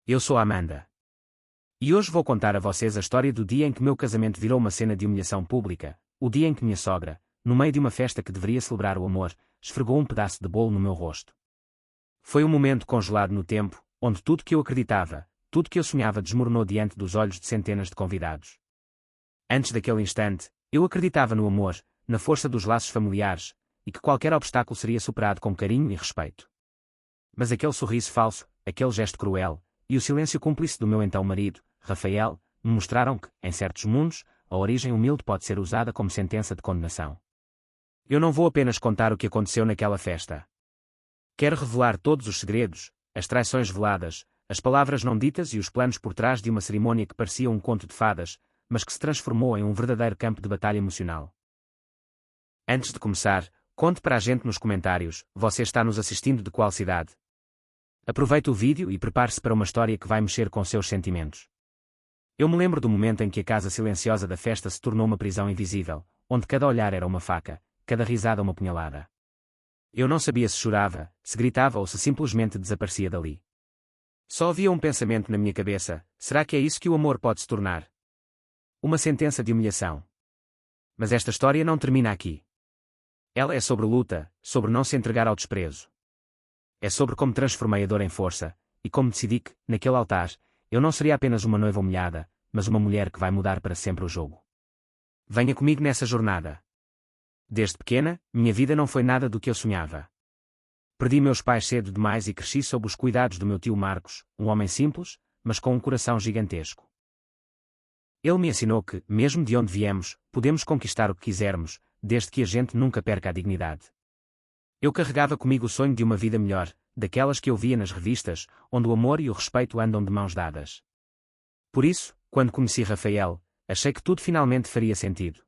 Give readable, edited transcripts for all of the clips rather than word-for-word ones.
Eu sou a Amanda. E hoje vou contar a vocês a história do dia em que meu casamento virou uma cena de humilhação pública, o dia em que minha sogra, no meio de uma festa que deveria celebrar o amor, esfregou um pedaço de bolo no meu rosto. Foi um momento congelado no tempo, onde tudo que eu acreditava, tudo que eu sonhava desmoronou diante dos olhos de centenas de convidados. Antes daquele instante, eu acreditava no amor, na força dos laços familiares, e que qualquer obstáculo seria superado com carinho e respeito. Mas aquele sorriso falso, aquele gesto cruel, e o silêncio cúmplice do meu então marido, Rafael, me mostraram que, em certos mundos, a origem humilde pode ser usada como sentença de condenação. Eu não vou apenas contar o que aconteceu naquela festa. Quero revelar todos os segredos, as traições veladas, as palavras não ditas e os planos por trás de uma cerimônia que parecia um conto de fadas, mas que se transformou em um verdadeiro campo de batalha emocional. Antes de começar, conte para a gente nos comentários, você está nos assistindo de qual cidade? Aproveite o vídeo e prepare-se para uma história que vai mexer com seus sentimentos. Eu me lembro do momento em que a casa silenciosa da festa se tornou uma prisão invisível, onde cada olhar era uma faca, cada risada uma punhalada. Eu não sabia se chorava, se gritava ou se simplesmente desaparecia dali. Só havia um pensamento na minha cabeça: será que é isso que o amor pode se tornar? Uma sentença de humilhação. Mas esta história não termina aqui. Ela é sobre luta, sobre não se entregar ao desprezo. É sobre como transformei a dor em força, e como decidi que, naquele altar, eu não seria apenas uma noiva humilhada, mas uma mulher que vai mudar para sempre o jogo. Venha comigo nessa jornada. Desde pequena, minha vida não foi nada do que eu sonhava. Perdi meus pais cedo demais e cresci sob os cuidados do meu tio Marcos, um homem simples, mas com um coração gigantesco. Ele me ensinou que, mesmo de onde viemos, podemos conquistar o que quisermos, desde que a gente nunca perca a dignidade. Eu carregava comigo o sonho de uma vida melhor, daquelas que eu via nas revistas, onde o amor e o respeito andam de mãos dadas. Por isso, quando conheci Rafael, achei que tudo finalmente faria sentido.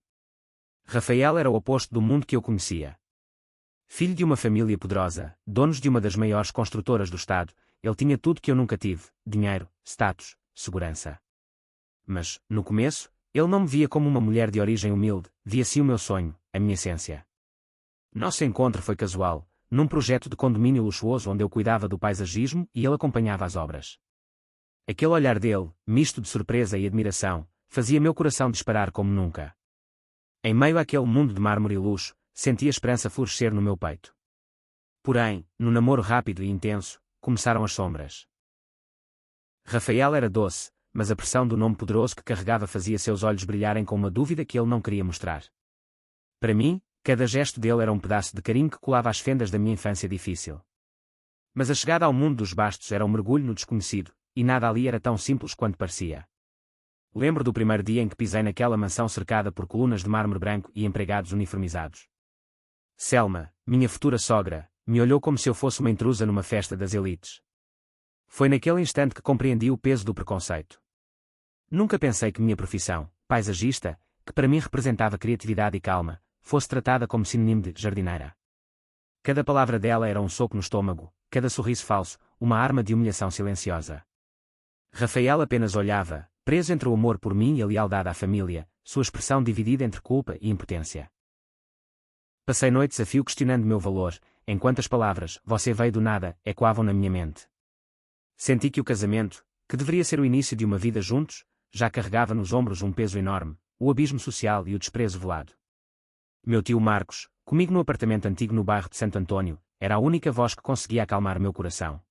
Rafael era o oposto do mundo que eu conhecia. Filho de uma família poderosa, donos de uma das maiores construtoras do estado, ele tinha tudo que eu nunca tive: dinheiro, status, segurança. Mas, no começo, ele não me via como uma mulher de origem humilde, via sim o meu sonho, a minha essência. Nosso encontro foi casual, num projeto de condomínio luxuoso onde eu cuidava do paisagismo e ele acompanhava as obras. Aquele olhar dele, misto de surpresa e admiração, fazia meu coração disparar como nunca. Em meio àquele mundo de mármore e luxo, senti a esperança florescer no meu peito. Porém, no namoro rápido e intenso, começaram as sombras. Rafael era doce, mas a pressão do nome poderoso que carregava fazia seus olhos brilharem com uma dúvida que ele não queria mostrar. Para mim, cada gesto dele era um pedaço de carinho que colava às fendas da minha infância difícil. Mas a chegada ao mundo dos bastos era um mergulho no desconhecido, e nada ali era tão simples quanto parecia. Lembro do primeiro dia em que pisei naquela mansão cercada por colunas de mármore branco e empregados uniformizados. Selma, minha futura sogra, me olhou como se eu fosse uma intrusa numa festa das elites. Foi naquele instante que compreendi o peso do preconceito. Nunca pensei que minha profissão, paisagista, que para mim representava criatividade e calma, fosse tratada como sinônimo de jardineira. Cada palavra dela era um soco no estômago, cada sorriso falso, uma arma de humilhação silenciosa. Rafael apenas olhava, preso entre o amor por mim e a lealdade à família, sua expressão dividida entre culpa e impotência. Passei noites a fio questionando meu valor, enquanto as palavras "você veio do nada" ecoavam na minha mente. Senti que o casamento, que deveria ser o início de uma vida juntos, já carregava nos ombros um peso enorme, o abismo social e o desprezo velado. Meu tio Marcos, comigo no apartamento antigo no bairro de Santo Antônio, era a única voz que conseguia acalmar meu coração.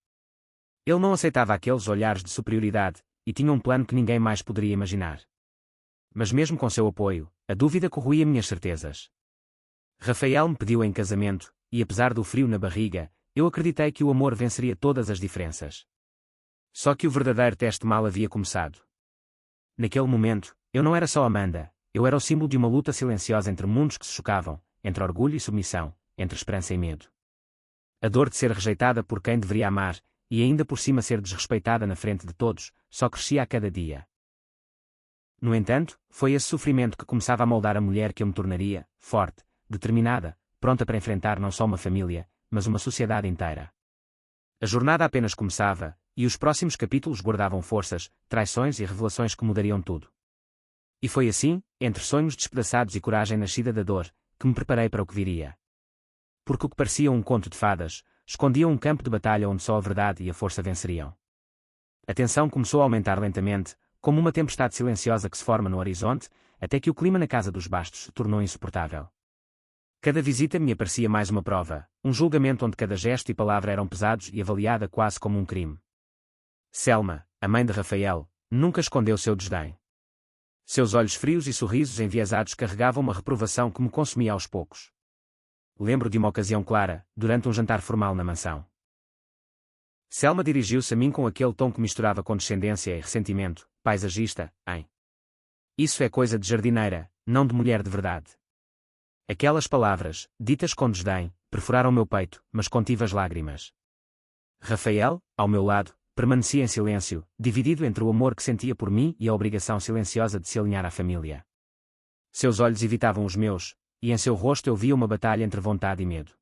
Ele não aceitava aqueles olhares de superioridade, e tinha um plano que ninguém mais poderia imaginar. Mas mesmo com seu apoio, a dúvida corroía minhas certezas. Rafael me pediu em casamento, e apesar do frio na barriga, eu acreditei que o amor venceria todas as diferenças. Só que o verdadeiro teste mal havia começado. Naquele momento, eu não era só Amanda, eu era o símbolo de uma luta silenciosa entre mundos que se chocavam, entre orgulho e submissão, entre esperança e medo. A dor de ser rejeitada por quem deveria amar, e ainda por cima ser desrespeitada na frente de todos, só crescia a cada dia. No entanto, foi esse sofrimento que começava a moldar a mulher que eu me tornaria, forte, determinada, pronta para enfrentar não só uma família, mas uma sociedade inteira. A jornada apenas começava, e os próximos capítulos guardavam forças, traições e revelações que mudariam tudo. E foi assim, entre sonhos despedaçados e coragem nascida da dor, que me preparei para o que viria. Porque o que parecia um conto de fadas, escondia um campo de batalha onde só a verdade e a força venceriam. A tensão começou a aumentar lentamente, como uma tempestade silenciosa que se forma no horizonte, até que o clima na casa dos Bastos se tornou insuportável. Cada visita me aparecia mais uma prova, um julgamento onde cada gesto e palavra eram pesados e avaliada quase como um crime. Selma, a mãe de Rafael, nunca escondeu seu desdém. Seus olhos frios e sorrisos enviesados carregavam uma reprovação que me consumia aos poucos. Lembro de uma ocasião clara, durante um jantar formal na mansão. Selma dirigiu-se a mim com aquele tom que misturava condescendência e ressentimento, paisagista, hein? Isso é coisa de jardineira, não de mulher de verdade. Aquelas palavras, ditas com desdém, perfuraram meu peito, mas contive as lágrimas. Rafael, ao meu lado, permanecia em silêncio, dividido entre o amor que sentia por mim e a obrigação silenciosa de se alinhar à família. Seus olhos evitavam os meus, e em seu rosto eu via uma batalha entre vontade e medo.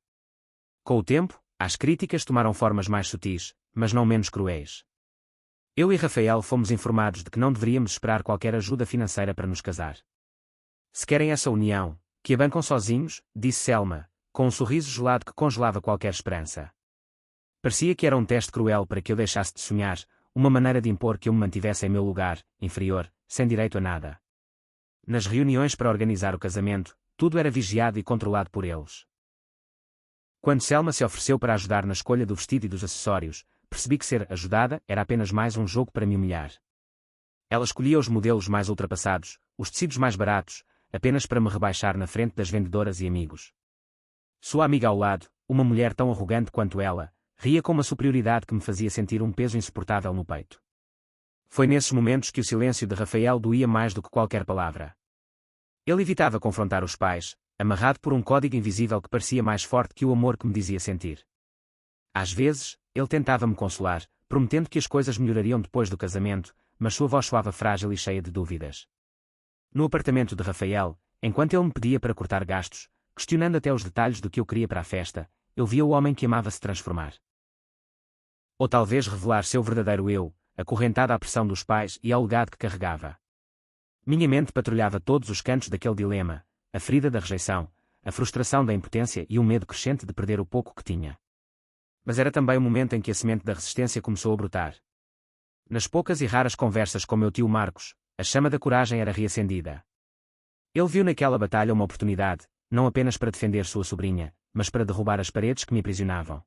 Com o tempo, as críticas tomaram formas mais sutis, mas não menos cruéis. Eu e Rafael fomos informados de que não deveríamos esperar qualquer ajuda financeira para nos casar. Se querem essa união, que a bancam sozinhos, disse Selma, com um sorriso gelado que congelava qualquer esperança. Parecia que era um teste cruel para que eu deixasse de sonhar, uma maneira de impor que eu me mantivesse em meu lugar, inferior, sem direito a nada. Nas reuniões para organizar o casamento, tudo era vigiado e controlado por eles. Quando Selma se ofereceu para ajudar na escolha do vestido e dos acessórios, percebi que ser ajudada era apenas mais um jogo para me humilhar. Ela escolhia os modelos mais ultrapassados, os tecidos mais baratos, apenas para me rebaixar na frente das vendedoras e amigos. Sua amiga ao lado, uma mulher tão arrogante quanto ela, ria com uma superioridade que me fazia sentir um peso insuportável no peito. Foi nesses momentos que o silêncio de Rafael doía mais do que qualquer palavra. Ele evitava confrontar os pais, amarrado por um código invisível que parecia mais forte que o amor que me dizia sentir. Às vezes, ele tentava-me consolar, prometendo que as coisas melhorariam depois do casamento, mas sua voz soava frágil e cheia de dúvidas. No apartamento de Rafael, enquanto ele me pedia para cortar gastos, questionando até os detalhes do que eu queria para a festa, eu via o homem que amava se transformar. Ou talvez revelar seu verdadeiro eu, acorrentado à pressão dos pais e ao legado que carregava. Minha mente patrulhava todos os cantos daquele dilema, a ferida da rejeição, a frustração da impotência e o medo crescente de perder o pouco que tinha. Mas era também o momento em que a semente da resistência começou a brotar. Nas poucas e raras conversas com meu tio Marcos, a chama da coragem era reacendida. Ele viu naquela batalha uma oportunidade, não apenas para defender sua sobrinha, mas para derrubar as paredes que me aprisionavam.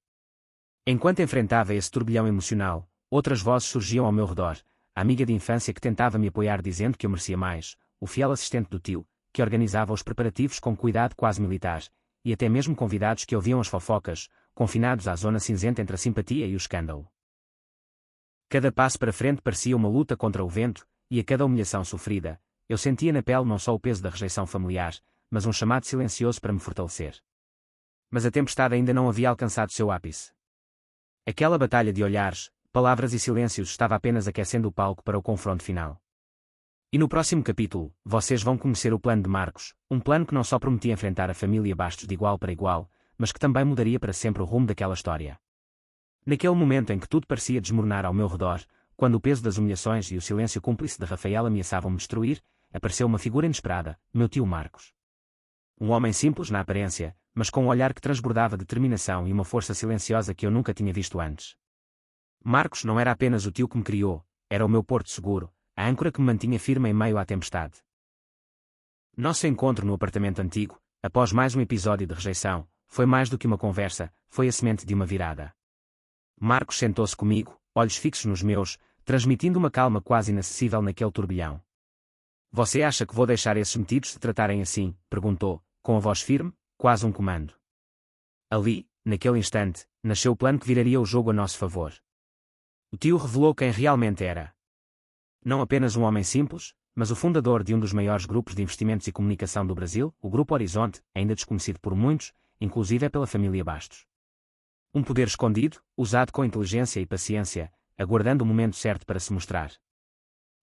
Enquanto enfrentava esse turbilhão emocional, outras vozes surgiam ao meu redor, a amiga de infância que tentava me apoiar dizendo que eu merecia mais, o fiel assistente do tio, que organizava os preparativos com cuidado quase militar, e até mesmo convidados que ouviam as fofocas, confinados à zona cinzenta entre a simpatia e o escândalo. Cada passo para frente parecia uma luta contra o vento, e a cada humilhação sofrida, eu sentia na pele não só o peso da rejeição familiar, mas um chamado silencioso para me fortalecer. Mas a tempestade ainda não havia alcançado seu ápice. Aquela batalha de olhares, palavras e silêncios estava apenas aquecendo o palco para o confronto final. E no próximo capítulo, vocês vão conhecer o plano de Marcos, um plano que não só prometia enfrentar a família Bastos de igual para igual, mas que também mudaria para sempre o rumo daquela história. Naquele momento em que tudo parecia desmoronar ao meu redor, quando o peso das humilhações e o silêncio cúmplice de Rafael ameaçavam me destruir, apareceu uma figura inesperada, meu tio Marcos. Um homem simples na aparência, mas com um olhar que transbordava determinação e uma força silenciosa que eu nunca tinha visto antes. Marcos não era apenas o tio que me criou, era o meu porto seguro, a âncora que me mantinha firme em meio à tempestade. Nosso encontro no apartamento antigo, após mais um episódio de rejeição, foi mais do que uma conversa, foi a semente de uma virada. Marcos sentou-se comigo, olhos fixos nos meus, transmitindo uma calma quase inacessível naquele turbilhão. Você acha que vou deixar esses metidos se tratarem assim? Perguntou, com a voz firme, quase um comando. Ali, naquele instante, nasceu o plano que viraria o jogo a nosso favor. O tio revelou quem realmente era. Não apenas um homem simples, mas o fundador de um dos maiores grupos de investimentos e comunicação do Brasil, o Grupo Horizonte, ainda desconhecido por muitos, inclusive pela família Bastos. Um poder escondido, usado com inteligência e paciência, aguardando o momento certo para se mostrar.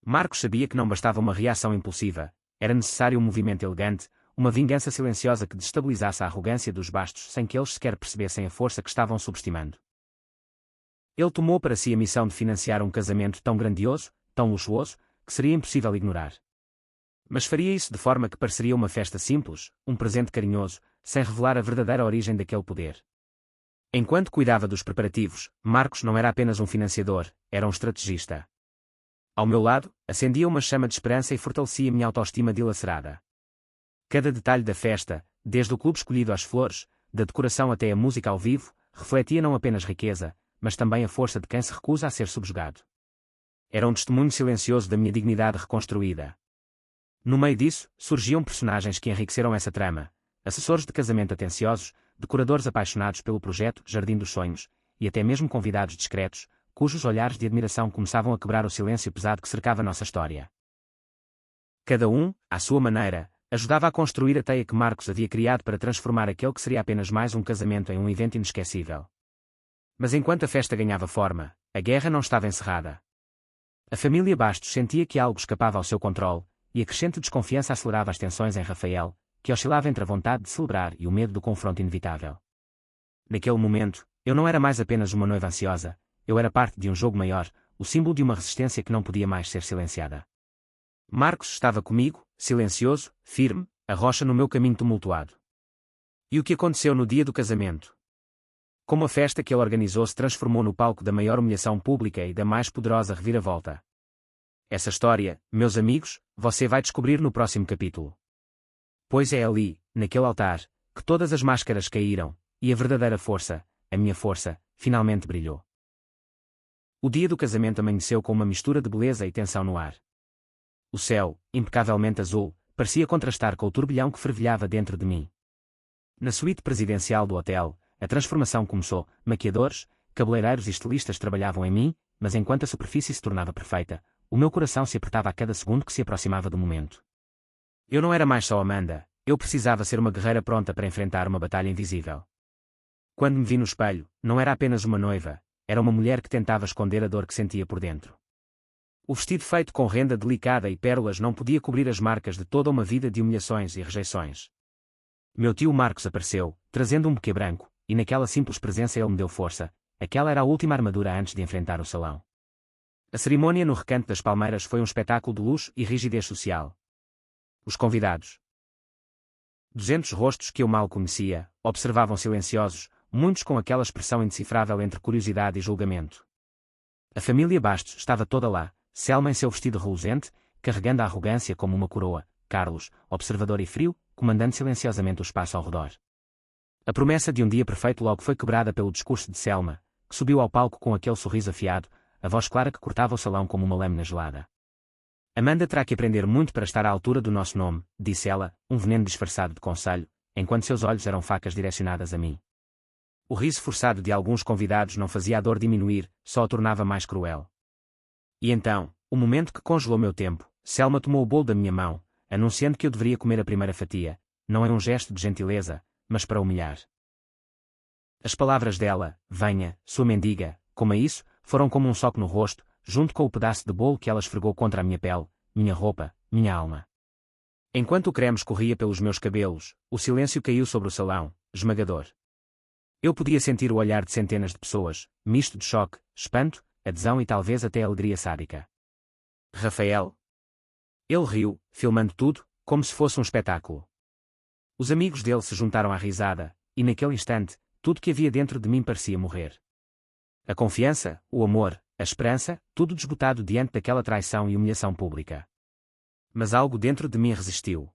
Marcos sabia que não bastava uma reação impulsiva, era necessário um movimento elegante, uma vingança silenciosa que destabilizasse a arrogância dos Bastos sem que eles sequer percebessem a força que estavam subestimando. Ele tomou para si a missão de financiar um casamento tão grandioso, tão luxuoso, que seria impossível ignorar. Mas faria isso de forma que pareceria uma festa simples, um presente carinhoso, sem revelar a verdadeira origem daquele poder. Enquanto cuidava dos preparativos, Marcos não era apenas um financiador, era um estrategista. Ao meu lado, acendia uma chama de esperança e fortalecia minha autoestima dilacerada. Cada detalhe da festa, desde o clube escolhido às flores, da decoração até a música ao vivo, refletia não apenas riqueza, mas também a força de quem se recusa a ser subjugado. Era um testemunho silencioso da minha dignidade reconstruída. No meio disso, surgiam personagens que enriqueceram essa trama: assessores de casamento atenciosos, decoradores apaixonados pelo projeto Jardim dos Sonhos, e até mesmo convidados discretos, cujos olhares de admiração começavam a quebrar o silêncio pesado que cercava nossa história. Cada um, à sua maneira, ajudava a construir a teia que Marcos havia criado para transformar aquele que seria apenas mais um casamento em um evento inesquecível. Mas enquanto a festa ganhava forma, a guerra não estava encerrada. A família Bastos sentia que algo escapava ao seu controle, e a crescente desconfiança acelerava as tensões em Rafael, que oscilava entre a vontade de celebrar e o medo do confronto inevitável. Naquele momento, eu não era mais apenas uma noiva ansiosa, eu era parte de um jogo maior, o símbolo de uma resistência que não podia mais ser silenciada. Marcos estava comigo, silencioso, firme, a rocha no meu caminho tumultuado. E o que aconteceu no dia do casamento? Como a festa que ele organizou se transformou no palco da maior humilhação pública e da mais poderosa reviravolta? Essa história, meus amigos, você vai descobrir no próximo capítulo. Pois é ali, naquele altar, que todas as máscaras caíram, e a verdadeira força, a minha força, finalmente brilhou. O dia do casamento amanheceu com uma mistura de beleza e tensão no ar. O céu, impecavelmente azul, parecia contrastar com o turbilhão que fervilhava dentro de mim. Na suíte presidencial do hotel, a transformação começou. Maquiadores, cabeleireiros e estilistas trabalhavam em mim, mas enquanto a superfície se tornava perfeita, o meu coração se apertava a cada segundo que se aproximava do momento. Eu não era mais só Amanda, eu precisava ser uma guerreira pronta para enfrentar uma batalha invisível. Quando me vi no espelho, não era apenas uma noiva, era uma mulher que tentava esconder a dor que sentia por dentro. O vestido feito com renda delicada e pérolas não podia cobrir as marcas de toda uma vida de humilhações e rejeições. Meu tio Marcos apareceu, trazendo um buquê branco, e naquela simples presença ele me deu força. Aquela era a última armadura antes de enfrentar o salão. A cerimônia no Recanto das Palmeiras foi um espetáculo de luxo e rigidez social. Os convidados. 200 rostos que eu mal conhecia, observavam silenciosos, muitos com aquela expressão indecifrável entre curiosidade e julgamento. A família Bastos estava toda lá, Selma em seu vestido reluzente, carregando a arrogância como uma coroa, Carlos, observador e frio, comandando silenciosamente o espaço ao redor. A promessa de um dia perfeito logo foi quebrada pelo discurso de Selma, que subiu ao palco com aquele sorriso afiado, a voz clara que cortava o salão como uma lâmina gelada. Amanda terá que aprender muito para estar à altura do nosso nome, disse ela, um veneno disfarçado de conselho, enquanto seus olhos eram facas direcionadas a mim. O riso forçado de alguns convidados não fazia a dor diminuir, só a tornava mais cruel. E então, o momento que congelou meu tempo, Selma tomou o bolo da minha mão, anunciando que eu deveria comer a primeira fatia, não é um gesto de gentileza, mas para humilhar. As palavras dela, venha, sua mendiga, coma isso, foram como um soco no rosto, junto com o pedaço de bolo que ela esfregou contra a minha pele, minha roupa, minha alma. Enquanto o creme escorria pelos meus cabelos, o silêncio caiu sobre o salão, esmagador. Eu podia sentir o olhar de centenas de pessoas, misto de choque, espanto, adesão e talvez até alegria sádica. Rafael. Ele riu, filmando tudo, como se fosse um espetáculo. Os amigos dele se juntaram à risada, e naquele instante, tudo que havia dentro de mim parecia morrer. A confiança, o amor, a esperança, tudo desbotado diante daquela traição e humilhação pública. Mas algo dentro de mim resistiu.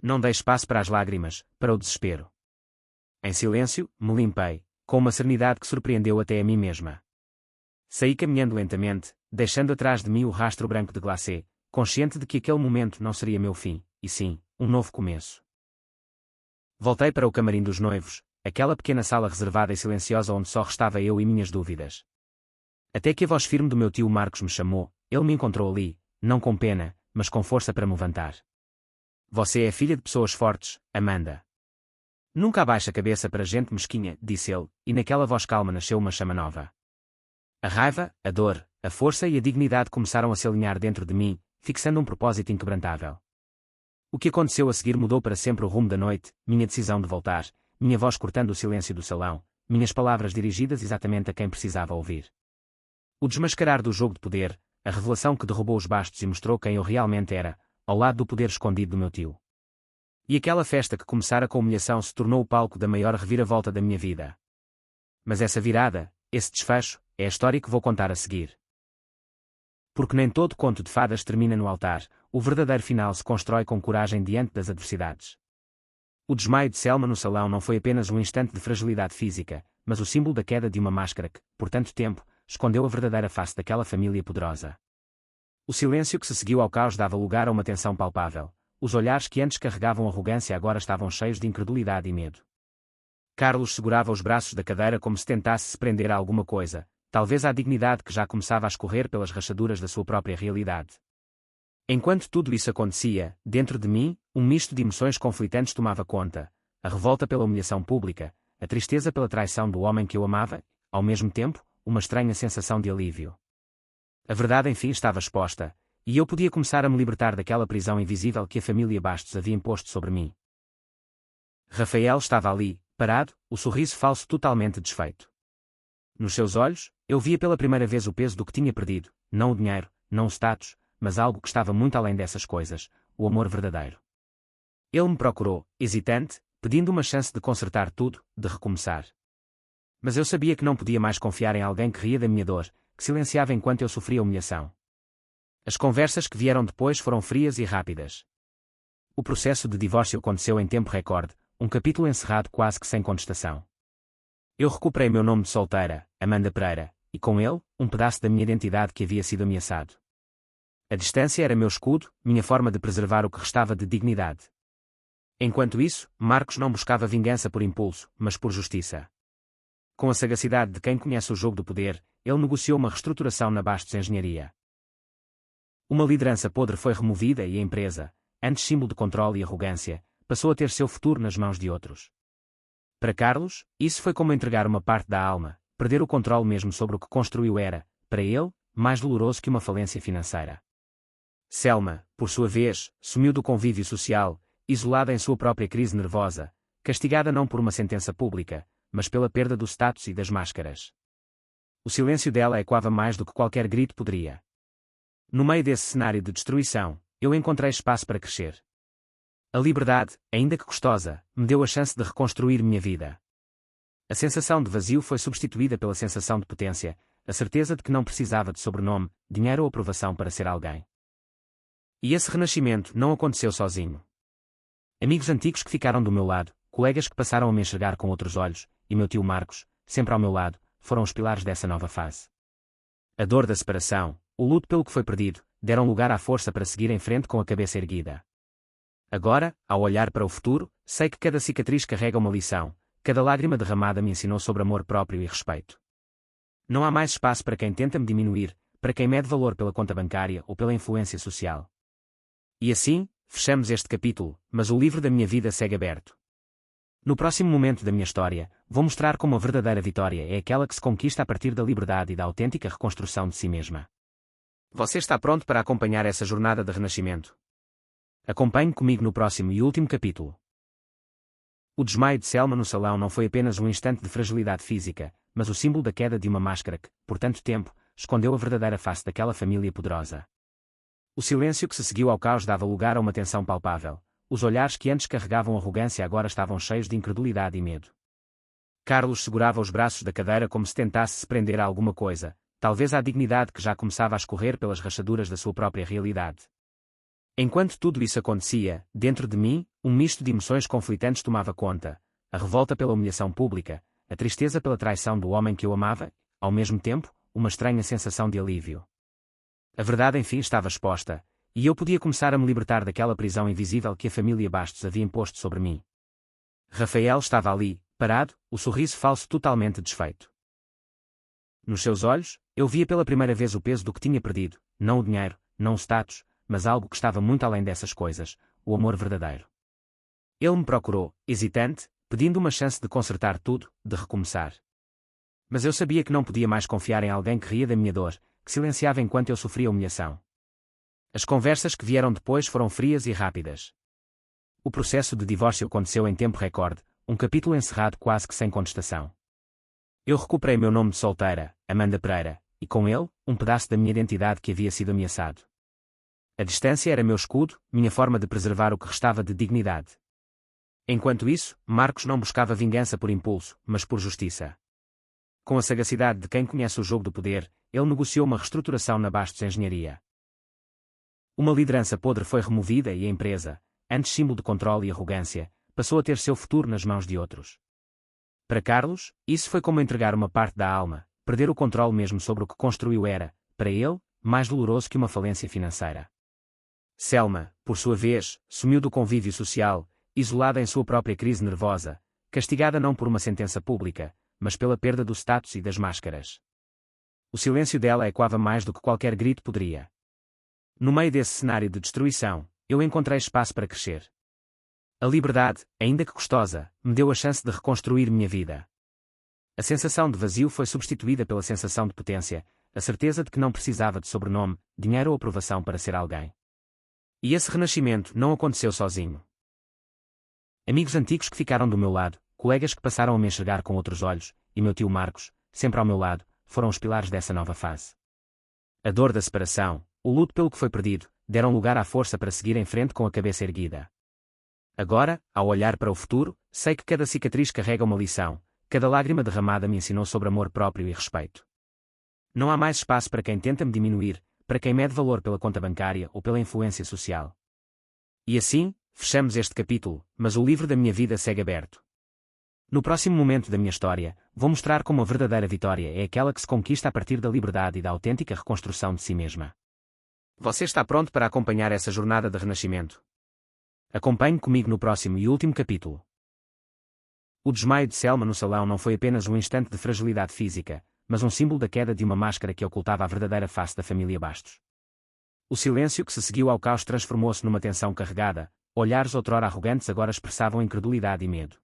Não dei espaço para as lágrimas, para o desespero. Em silêncio, me limpei, com uma serenidade que surpreendeu até a mim mesma. Saí caminhando lentamente, deixando atrás de mim o rastro branco de glacê, consciente de que aquele momento não seria meu fim, e sim, um novo começo. Voltei para o camarim dos noivos, aquela pequena sala reservada e silenciosa onde só restava eu e minhas dúvidas. Até que a voz firme do meu tio Marcos me chamou, ele me encontrou ali, não com pena, mas com força para me levantar. Você é filha de pessoas fortes, Amanda. Nunca abaixe a cabeça para gente mesquinha, disse ele, e naquela voz calma nasceu uma chama nova. A raiva, a dor, a força e a dignidade começaram a se alinhar dentro de mim, fixando um propósito inquebrantável. O que aconteceu a seguir mudou para sempre o rumo da noite, minha decisão de voltar, minha voz cortando o silêncio do salão, minhas palavras dirigidas exatamente a quem precisava ouvir. O desmascarar do jogo de poder, a revelação que derrubou os Bastos e mostrou quem eu realmente era, ao lado do poder escondido do meu tio. E aquela festa que começara com humilhação se tornou o palco da maior reviravolta da minha vida. Mas essa virada, esse desfecho, é a história que vou contar a seguir. Porque nem todo conto de fadas termina no altar, o verdadeiro final se constrói com coragem diante das adversidades. O desmaio de Selma no salão não foi apenas um instante de fragilidade física, mas o símbolo da queda de uma máscara que, por tanto tempo, escondeu a verdadeira face daquela família poderosa. O silêncio que se seguiu ao caos dava lugar a uma tensão palpável. Os olhares que antes carregavam arrogância agora estavam cheios de incredulidade e medo. Carlos segurava os braços da cadeira como se tentasse se prender a alguma coisa, talvez à dignidade que já começava a escorrer pelas rachaduras da sua própria realidade. Enquanto tudo isso acontecia, dentro de mim, um misto de emoções conflitantes tomava conta, a revolta pela humilhação pública, a tristeza pela traição do homem que eu amava, ao mesmo tempo, uma estranha sensação de alívio. A verdade enfim estava exposta, e eu podia começar a me libertar daquela prisão invisível que a família Bastos havia imposto sobre mim. Rafael estava ali, parado, o sorriso falso totalmente desfeito. Nos seus olhos, eu via pela primeira vez o peso do que tinha perdido, não o dinheiro, não o status, mas algo que estava muito além dessas coisas, o amor verdadeiro. Ele me procurou, hesitante, pedindo uma chance de consertar tudo, de recomeçar. Mas eu sabia que não podia mais confiar em alguém que ria da minha dor, que silenciava enquanto eu sofria humilhação. As conversas que vieram depois foram frias e rápidas. O processo de divórcio aconteceu em tempo recorde, um capítulo encerrado quase que sem contestação. Eu recuperei meu nome de solteira, Amanda Pereira, e com ele, um pedaço da minha identidade que havia sido ameaçado. A distância era meu escudo, minha forma de preservar o que restava de dignidade. Enquanto isso, Marcos não buscava vingança por impulso, mas por justiça. Com a sagacidade de quem conhece o jogo do poder, ele negociou uma reestruturação na Bastos Engenharia. Uma liderança podre foi removida e a empresa, antes símbolo de controle e arrogância, passou a ter seu futuro nas mãos de outros. Para Carlos, isso foi como entregar uma parte da alma, perder o controle mesmo sobre o que construiu era, para ele, mais doloroso que uma falência financeira. Selma, por sua vez, sumiu do convívio social, isolada em sua própria crise nervosa, castigada não por uma sentença pública, mas pela perda do status e das máscaras. O silêncio dela ecoava mais do que qualquer grito poderia. No meio desse cenário de destruição, eu encontrei espaço para crescer. A liberdade, ainda que custosa, me deu a chance de reconstruir minha vida. A sensação de vazio foi substituída pela sensação de potência, a certeza de que não precisava de sobrenome, dinheiro ou aprovação para ser alguém. E esse renascimento não aconteceu sozinho. Amigos antigos que ficaram do meu lado, colegas que passaram a me enxergar com outros olhos, e meu tio Marcos, sempre ao meu lado, foram os pilares dessa nova fase. A dor da separação, o luto pelo que foi perdido, deram lugar à força para seguir em frente com a cabeça erguida. Agora, ao olhar para o futuro, sei que cada cicatriz carrega uma lição, cada lágrima derramada me ensinou sobre amor próprio e respeito. Não há mais espaço para quem tenta me diminuir, para quem mede valor pela conta bancária ou pela influência social. E assim, fechamos este capítulo, mas o livro da minha vida segue aberto. No próximo momento da minha história, vou mostrar como a verdadeira vitória é aquela que se conquista a partir da liberdade e da autêntica reconstrução de si mesma. Você está pronto para acompanhar essa jornada de renascimento? Acompanhe comigo no próximo e último capítulo. O desmaio de Selma no salão não foi apenas um instante de fragilidade física, mas o símbolo da queda de uma máscara que, por tanto tempo, escondeu a verdadeira face daquela família poderosa. O silêncio que se seguiu ao caos dava lugar a uma tensão palpável. Os olhares que antes carregavam arrogância agora estavam cheios de incredulidade e medo. Carlos segurava os braços da cadeira como se tentasse se prender a alguma coisa, talvez à dignidade que já começava a escorrer pelas rachaduras da sua própria realidade. Enquanto tudo isso acontecia, dentro de mim, um misto de emoções conflitantes tomava conta, a revolta pela humilhação pública, a tristeza pela traição do homem que eu amava, ao mesmo tempo, uma estranha sensação de alívio. A verdade enfim estava exposta, e eu podia começar a me libertar daquela prisão invisível que a família Bastos havia imposto sobre mim. Rafael estava ali, parado, o sorriso falso totalmente desfeito. Nos seus olhos, eu via pela primeira vez o peso do que tinha perdido, não o dinheiro, não o status, mas algo que estava muito além dessas coisas, o amor verdadeiro. Ele me procurou, hesitante, pedindo uma chance de consertar tudo, de recomeçar. Mas eu sabia que não podia mais confiar em alguém que ria da minha dor, que silenciava enquanto eu sofria humilhação. As conversas que vieram depois foram frias e rápidas. O processo de divórcio aconteceu em tempo recorde, um capítulo encerrado quase que sem contestação. Eu recuperei meu nome de solteira, Amanda Pereira, e com ele, um pedaço da minha identidade que havia sido ameaçado. A distância era meu escudo, minha forma de preservar o que restava de dignidade. Enquanto isso, Marcos não buscava vingança por impulso, mas por justiça. Com a sagacidade de quem conhece o jogo do poder, ele negociou uma reestruturação na Bastos Engenharia. Uma liderança podre foi removida e a empresa, antes símbolo de controle e arrogância, passou a ter seu futuro nas mãos de outros. Para Carlos, isso foi como entregar uma parte da alma, perder o controle mesmo sobre o que construiu era, para ele, mais doloroso que uma falência financeira. Selma, por sua vez, sumiu do convívio social, isolada em sua própria crise nervosa, castigada não por uma sentença pública, mas pela perda do status e das máscaras. O silêncio dela ecoava mais do que qualquer grito poderia. No meio desse cenário de destruição, eu encontrei espaço para crescer. A liberdade, ainda que custosa, me deu a chance de reconstruir minha vida. A sensação de vazio foi substituída pela sensação de potência, a certeza de que não precisava de sobrenome, dinheiro ou aprovação para ser alguém. E esse renascimento não aconteceu sozinho. Amigos antigos que ficaram do meu lado, colegas que passaram a me enxergar com outros olhos, e meu tio Marcos, sempre ao meu lado, foram os pilares dessa nova fase. A dor da separação, o luto pelo que foi perdido, deram lugar à força para seguir em frente com a cabeça erguida. Agora, ao olhar para o futuro, sei que cada cicatriz carrega uma lição, cada lágrima derramada me ensinou sobre amor próprio e respeito. Não há mais espaço para quem tenta me diminuir, para quem mede valor pela conta bancária ou pela influência social. E assim, fechamos este capítulo, mas o livro da minha vida segue aberto. No próximo momento da minha história, vou mostrar como a verdadeira vitória é aquela que se conquista a partir da liberdade e da autêntica reconstrução de si mesma. Você está pronto para acompanhar essa jornada de renascimento? Acompanhe comigo no próximo e último capítulo. O desmaio de Selma no salão não foi apenas um instante de fragilidade física, mas um símbolo da queda de uma máscara que ocultava a verdadeira face da família Bastos. O silêncio que se seguiu ao caos transformou-se numa tensão carregada, olhares outrora arrogantes agora expressavam incredulidade e medo.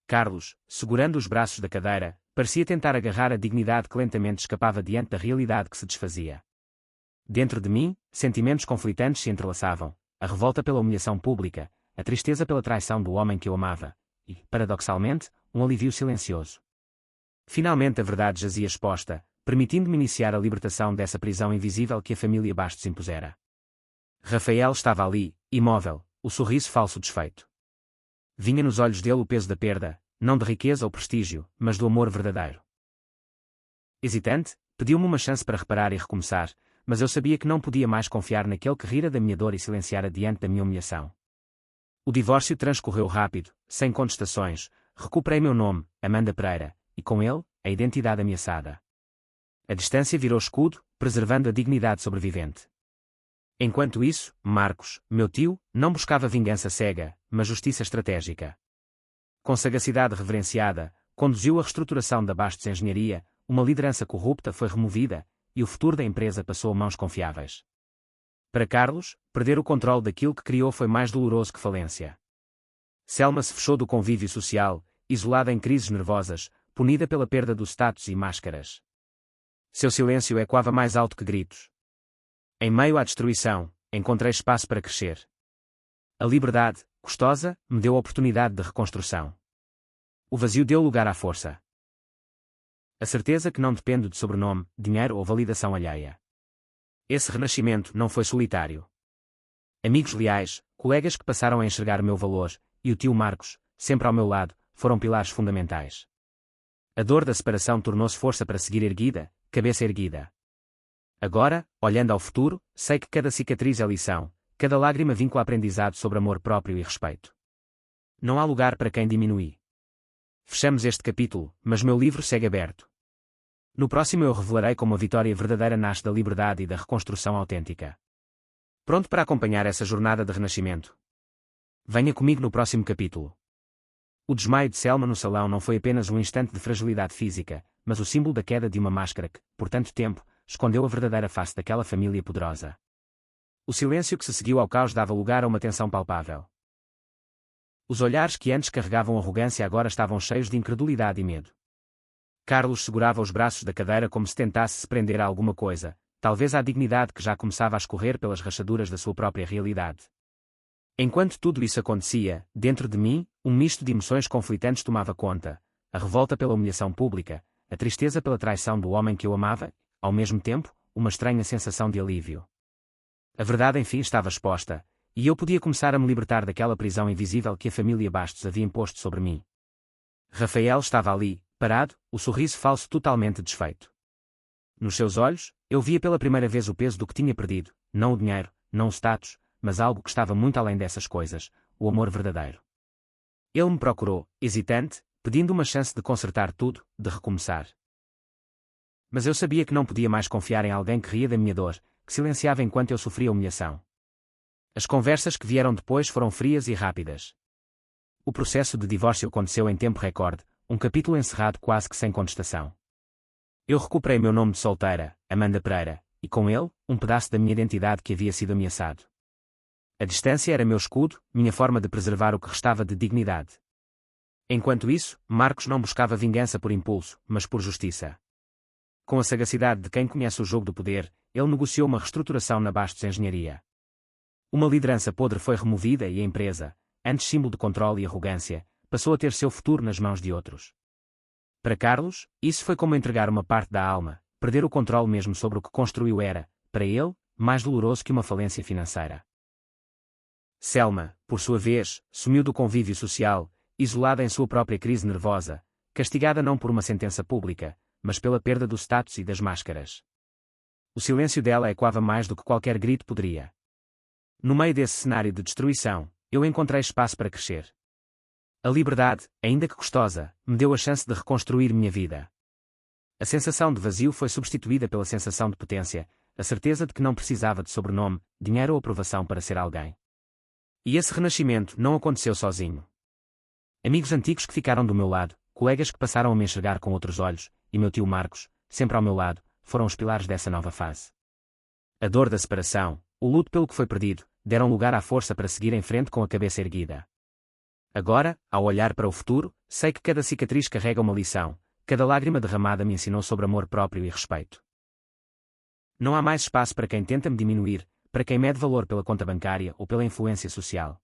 Carlos, segurando os braços da cadeira, parecia tentar agarrar a dignidade que lentamente escapava diante da realidade que se desfazia. Dentro de mim, sentimentos conflitantes se entrelaçavam, a revolta pela humilhação pública, a tristeza pela traição do homem que eu amava, e, paradoxalmente, um alívio silencioso. Finalmente a verdade jazia exposta, permitindo-me iniciar a libertação dessa prisão invisível que a família Bastos impusera. Rafael estava ali, imóvel, o sorriso falso desfeito. Vinha nos olhos dele o peso da perda, não de riqueza ou prestígio, mas do amor verdadeiro. Hesitante, pediu-me uma chance para reparar e recomeçar, mas eu sabia que não podia mais confiar naquele que rira da minha dor e silenciara diante da minha humilhação. O divórcio transcorreu rápido, sem contestações, recuperei meu nome, Amanda Pereira, e com ele, a identidade ameaçada. A distância virou escudo, preservando a dignidade sobrevivente. Enquanto isso, Marcos, meu tio, não buscava vingança cega, mas justiça estratégica. Com sagacidade reverenciada, conduziu a reestruturação da Bastos Engenharia, uma liderança corrupta foi removida, e o futuro da empresa passou a mãos confiáveis. Para Carlos, perder o controle daquilo que criou foi mais doloroso que falência. Selma se fechou do convívio social, isolada em crises nervosas, punida pela perda do status e máscaras. Seu silêncio ecoava mais alto que gritos. Em meio à destruição, encontrei espaço para crescer. A liberdade, custosa, me deu a oportunidade de reconstrução. O vazio deu lugar à força. A certeza que não dependo de sobrenome, dinheiro ou validação alheia. Esse renascimento não foi solitário. Amigos leais, colegas que passaram a enxergar o meu valor, e o tio Marcos, sempre ao meu lado, foram pilares fundamentais. A dor da separação tornou-se força para seguir erguida, cabeça erguida. Agora, olhando ao futuro, sei que cada cicatriz é lição, cada lágrima vincula aprendizado sobre amor próprio e respeito. Não há lugar para quem diminui. Fechamos este capítulo, mas meu livro segue aberto. No próximo eu revelarei como a vitória verdadeira nasce da liberdade e da reconstrução autêntica. Pronto para acompanhar essa jornada de renascimento? Venha comigo no próximo capítulo. O desmaio de Selma no salão não foi apenas um instante de fragilidade física, mas o símbolo da queda de uma máscara que, por tanto tempo, escondeu a verdadeira face daquela família poderosa. O silêncio que se seguiu ao caos dava lugar a uma tensão palpável. Os olhares que antes carregavam arrogância agora estavam cheios de incredulidade e medo. Carlos segurava os braços da cadeira como se tentasse se prender a alguma coisa, talvez à dignidade que já começava a escorrer pelas rachaduras da sua própria realidade. Enquanto tudo isso acontecia, dentro de mim, um misto de emoções conflitantes tomava conta, a revolta pela humilhação pública, a tristeza pela traição do homem que eu amava, ao mesmo tempo, uma estranha sensação de alívio. A verdade enfim estava exposta, e eu podia começar a me libertar daquela prisão invisível que a família Bastos havia imposto sobre mim. Rafael estava ali, parado, o sorriso falso totalmente desfeito. Nos seus olhos, eu via pela primeira vez o peso do que tinha perdido, não o dinheiro, não o status, mas algo que estava muito além dessas coisas, o amor verdadeiro. Ele me procurou, hesitante, pedindo uma chance de consertar tudo, de recomeçar. Mas eu sabia que não podia mais confiar em alguém que ria da minha dor, que silenciava enquanto eu sofria humilhação. As conversas que vieram depois foram frias e rápidas. O processo de divórcio aconteceu em tempo recorde, um capítulo encerrado quase que sem contestação. Eu recuperei meu nome de solteira, Amanda Pereira, e com ele, um pedaço da minha identidade que havia sido ameaçado. A distância era meu escudo, minha forma de preservar o que restava de dignidade. Enquanto isso, Marcos não buscava vingança por impulso, mas por justiça. Com a sagacidade de quem conhece o jogo do poder, ele negociou uma reestruturação na Bastos Engenharia. Uma liderança podre foi removida e a empresa, antes símbolo de controle e arrogância, passou a ter seu futuro nas mãos de outros. Para Carlos, isso foi como entregar uma parte da alma, perder o controle mesmo sobre o que construiu era, para ele, mais doloroso que uma falência financeira. Selma, por sua vez, sumiu do convívio social, isolada em sua própria crise nervosa, castigada não por uma sentença pública, mas pela perda do status e das máscaras. O silêncio dela ecoava mais do que qualquer grito poderia. No meio desse cenário de destruição, eu encontrei espaço para crescer. A liberdade, ainda que custosa, me deu a chance de reconstruir minha vida. A sensação de vazio foi substituída pela sensação de potência, a certeza de que não precisava de sobrenome, dinheiro ou aprovação para ser alguém. E esse renascimento não aconteceu sozinho. Amigos antigos que ficaram do meu lado, colegas que passaram a me enxergar com outros olhos, e meu tio Marcos, sempre ao meu lado, foram os pilares dessa nova fase. A dor da separação, o luto pelo que foi perdido, deram lugar à força para seguir em frente com a cabeça erguida. Agora, ao olhar para o futuro, sei que cada cicatriz carrega uma lição, cada lágrima derramada me ensinou sobre amor próprio e respeito. Não há mais espaço para quem tenta me diminuir, para quem mede valor pela conta bancária ou pela influência social.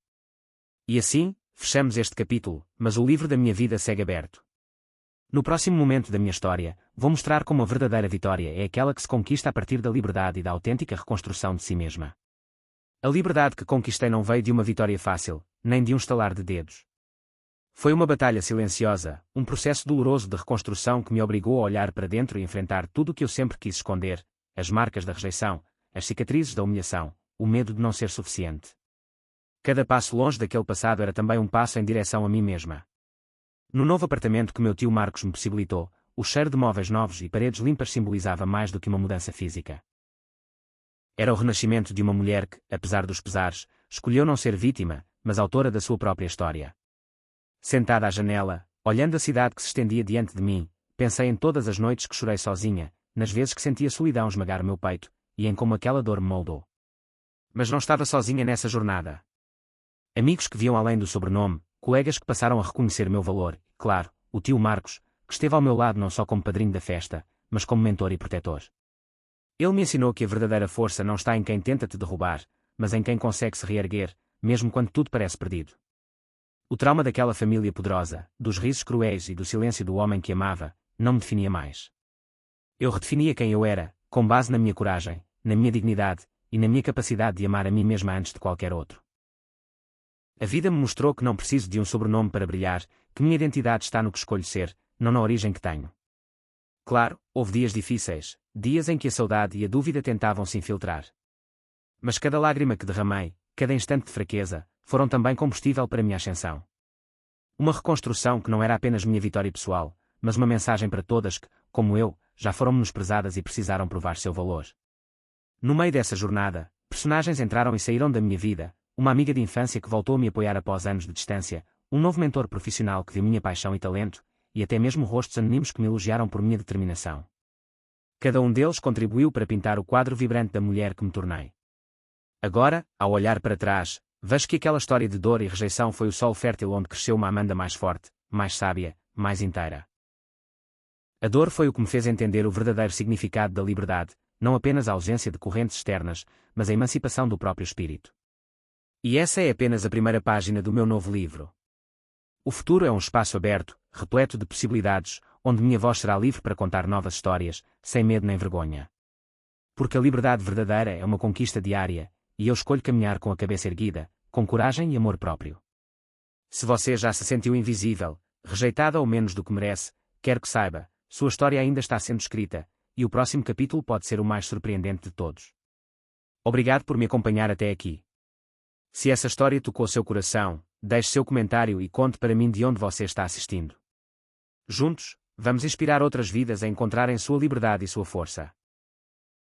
E assim, fechamos este capítulo, mas o livro da minha vida segue aberto. No próximo momento da minha história, vou mostrar como a verdadeira vitória é aquela que se conquista a partir da liberdade e da autêntica reconstrução de si mesma. A liberdade que conquistei não veio de uma vitória fácil, nem de um estalar de dedos. Foi uma batalha silenciosa, um processo doloroso de reconstrução que me obrigou a olhar para dentro e enfrentar tudo o que eu sempre quis esconder, as marcas da rejeição, as cicatrizes da humilhação, o medo de não ser suficiente. Cada passo longe daquele passado era também um passo em direção a mim mesma. No novo apartamento que meu tio Marcos me possibilitou, o cheiro de móveis novos e paredes limpas simbolizava mais do que uma mudança física. Era o renascimento de uma mulher que, apesar dos pesares, escolheu não ser vítima, mas autora da sua própria história. Sentada à janela, olhando a cidade que se estendia diante de mim, pensei em todas as noites que chorei sozinha, nas vezes que sentia solidão esmagar meu peito, e em como aquela dor me moldou. Mas não estava sozinha nessa jornada. Amigos que viam além do sobrenome, colegas que passaram a reconhecer meu valor, e, claro, o tio Marcos, que esteve ao meu lado não só como padrinho da festa, mas como mentor e protetor. Ele me ensinou que a verdadeira força não está em quem tenta te derrubar, mas em quem consegue se reerguer, mesmo quando tudo parece perdido. O trauma daquela família poderosa, dos risos cruéis e do silêncio do homem que amava, não me definia mais. Eu redefinia quem eu era, com base na minha coragem, na minha dignidade, e na minha capacidade de amar a mim mesma antes de qualquer outro. A vida me mostrou que não preciso de um sobrenome para brilhar, que minha identidade está no que escolho ser, não na origem que tenho. Claro, houve dias difíceis, dias em que a saudade e a dúvida tentavam se infiltrar. Mas cada lágrima que derramei, cada instante de fraqueza, foram também combustível para minha ascensão. Uma reconstrução que não era apenas minha vitória pessoal, mas uma mensagem para todas que, como eu, já foram menosprezadas e precisaram provar seu valor. No meio dessa jornada, personagens entraram e saíram da minha vida, uma amiga de infância que voltou a me apoiar após anos de distância, um novo mentor profissional que viu minha paixão e talento, e até mesmo rostos anónimos que me elogiaram por minha determinação. Cada um deles contribuiu para pintar o quadro vibrante da mulher que me tornei. Agora, ao olhar para trás, vejo que aquela história de dor e rejeição foi o solo fértil onde cresceu uma Amanda mais forte, mais sábia, mais inteira. A dor foi o que me fez entender o verdadeiro significado da liberdade, não apenas a ausência de correntes externas, mas a emancipação do próprio espírito. E essa é apenas a primeira página do meu novo livro. O futuro é um espaço aberto, repleto de possibilidades, onde minha voz será livre para contar novas histórias, sem medo nem vergonha. Porque a liberdade verdadeira é uma conquista diária, e eu escolho caminhar com a cabeça erguida, com coragem e amor próprio. Se você já se sentiu invisível, rejeitada ou menos do que merece, quero que saiba, sua história ainda está sendo escrita, e o próximo capítulo pode ser o mais surpreendente de todos. Obrigado por me acompanhar até aqui. Se essa história tocou seu coração, deixe seu comentário e conte para mim de onde você está assistindo. Juntos, vamos inspirar outras vidas a encontrarem sua liberdade e sua força.